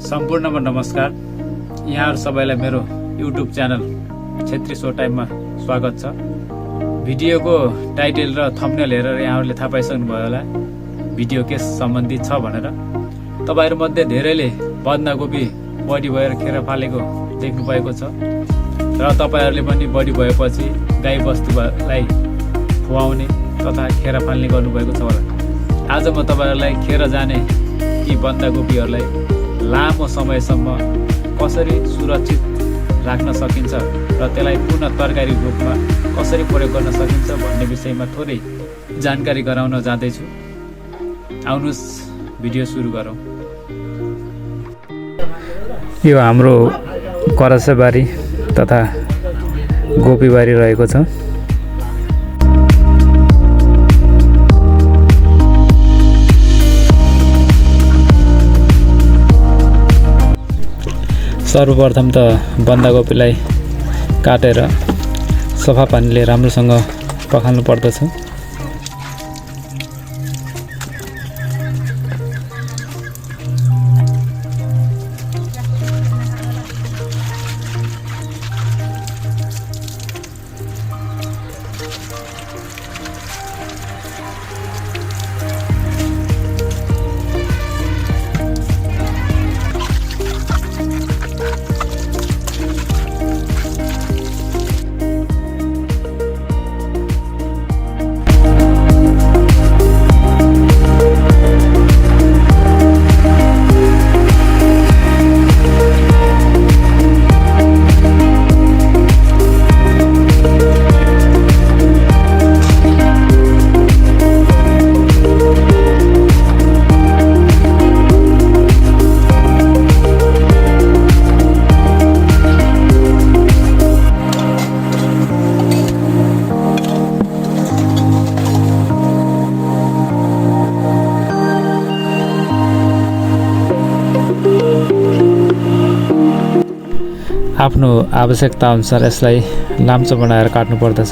सम्पूर्णमा नमस्कार। यहाँहरु सबैलाई मेरो YouTube च्यानल क्षेत्री सो टाइममा स्वागत छ। भिडियोको टाइटल र थम्बनेल हेरेर यहाँहरुले थाहा पाइसक्नु भयो होला भिडियो के सम्बन्धित छ भनेर। तपाईहरु मध्ये धेरैले बन्दाकोपी बढी भएर खेर फालेको देख्नु भएको छ र तपाईहरुले पनि बढी भएपछि गाई बस्तुलाई खुवाउने तथा खेर फाल्ने गर्नुभएको छ होला। आज म तपाईहरुलाई खेर जाने यी बन्दाकोपीहरुलाई लामो समयसम्म कसरी सुरक्षित राख्न सकिन्छ र त्यसलाई पुनः तरकारी रूपमा कसरी प्रयोग गर्न सकिन्छ भन्ने विषयमा थोरै जानकारी गराउन जाँदैछु। आउनुस् भिडियो सुरु गरौँ। यो हाम्रो करसबारी तथा गोपीबारी रहेको छ। सर्वप्रथम त बन्दाकोपीलाई काटेर सफा पानीले राम्रोसँग पखाल्नु पर्दछ। आफ्नो आवश्यकता अनुसार यसलाई लाम्चो बनाएर काट्नु पर्दछ।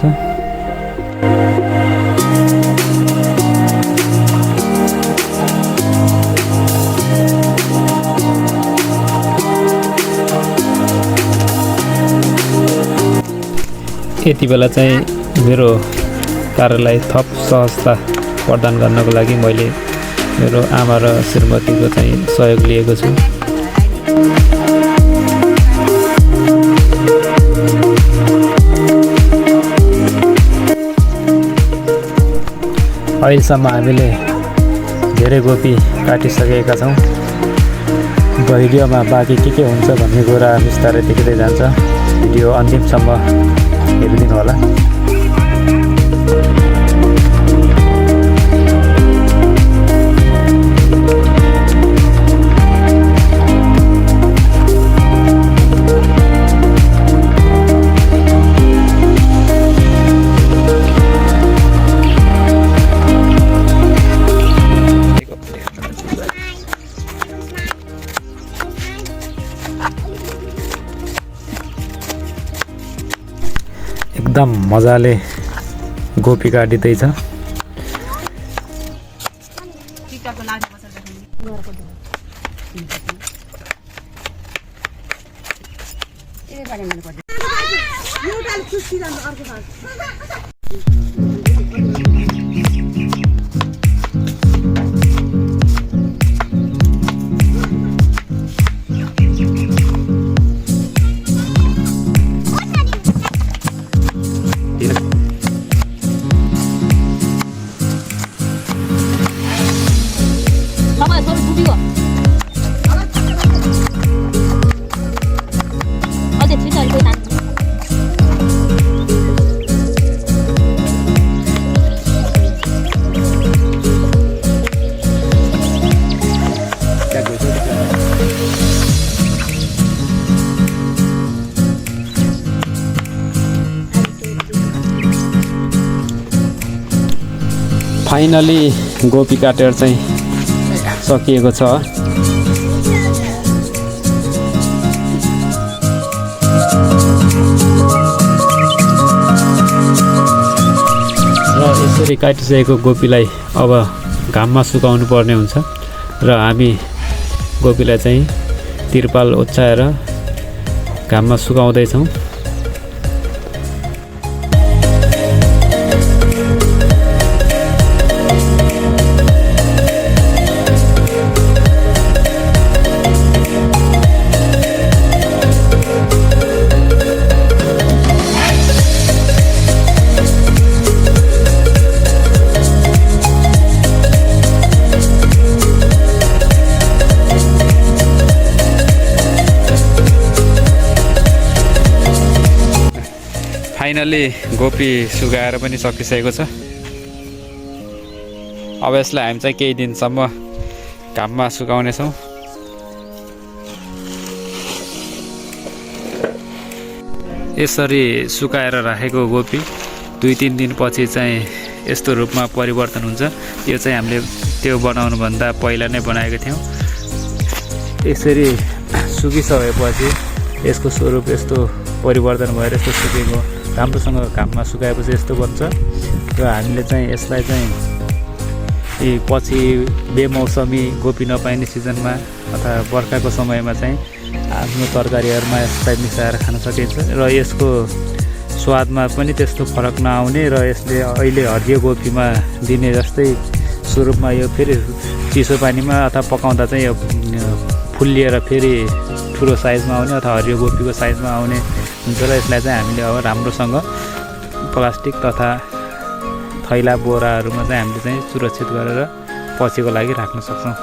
यति बेला चाहिँ मेरो कार्यलाई थप सहजता प्रदान गर्नको लागि मैले मेरो आमा र श्रीमतीको चाहिँ सहयोग लिएको छु। अहिलेसम्म हामीले धेरै गोपी काटिसकेका छौँ। भिडियोमा बाँकी के हुन्छ भन्ने कुरा बिस्तारै देखिँदै जान्छ। भिडियो अन्तिमसम्म हेरिदिनु होला। एकदम मजाले गोपी काटिँदैछ। फाइनली गोपी काटेर चाहिँ सकिएको छ। र यसरी काटिसकेको गोपीलाई अब घाममा सुकाउनु पर्ने हुन्छ र हामी गोपीलाई चाहिँ तिरपाल ओछ्याएर घाममा सुकाउँदैछौँ। फाइनली गोपी सुकाएर पनि सकिसकेको छ। अब यसलाई हामी चाहिँ केही दिनसम्म घाममा सुकाउनेछौँ। यसरी सुकाएर राखेको गोपी 2-3 दिनपछि चाहिँ यस्तो रूपमा परिवर्तन हुन्छ। यो चाहिँ हामीले त्यो बनाउनुभन्दा पहिला नै बनाएको थियौँ। यसरी सुकिसकेपछि यसको स्वरूप यस्तो परिवर्तन भएर यस्तो सुकेको राम्रोसँग घाममा सुकाएपछि यस्तो बन्छ। र हामीले चाहिँ यसलाई चाहिँ पछि बेमौसमी गोपी नपाइने सिजनमा अथवा बर्खाको समयमा चाहिँ आफ्नो तरकारीहरूमा यसलाई मिसाएर खान सकिन्छ र यसको स्वादमा पनि त्यस्तो फरक नआउने र यसले अहिले हरियो गोपीमा दिने जस्तै स्वरूपमा यो फेरि चिसो पानीमा अथवा पकाउँदा चाहिँ यो फुल्लिएर फेरि ठुलो साइजमा आउने अथवा हरियो गोपीको साइजमा आउने हुन्छ। र यसलाई चाहिँ हामीले अब राम्रोसँग प्लास्टिक तथा थैला बोराहरूमा चाहिँ हामीले चाहिँ सुरक्षित गरेर पछिको लागि राख्न सक्छौँ।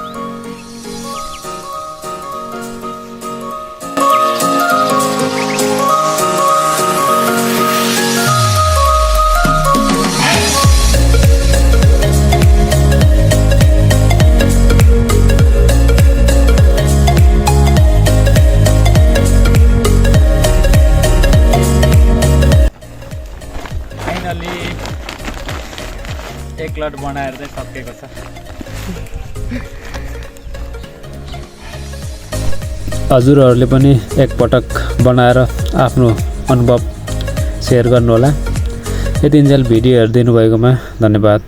एक लट बनाएर चाहिँ सकिएको छ। हजुरहरूले पनि एकपटक बनाएर आफ्नो अनुभव सेयर गर्नुहोला। यतिन्जेल भिडियो हेरिदिनु भएकोमा धन्यवाद।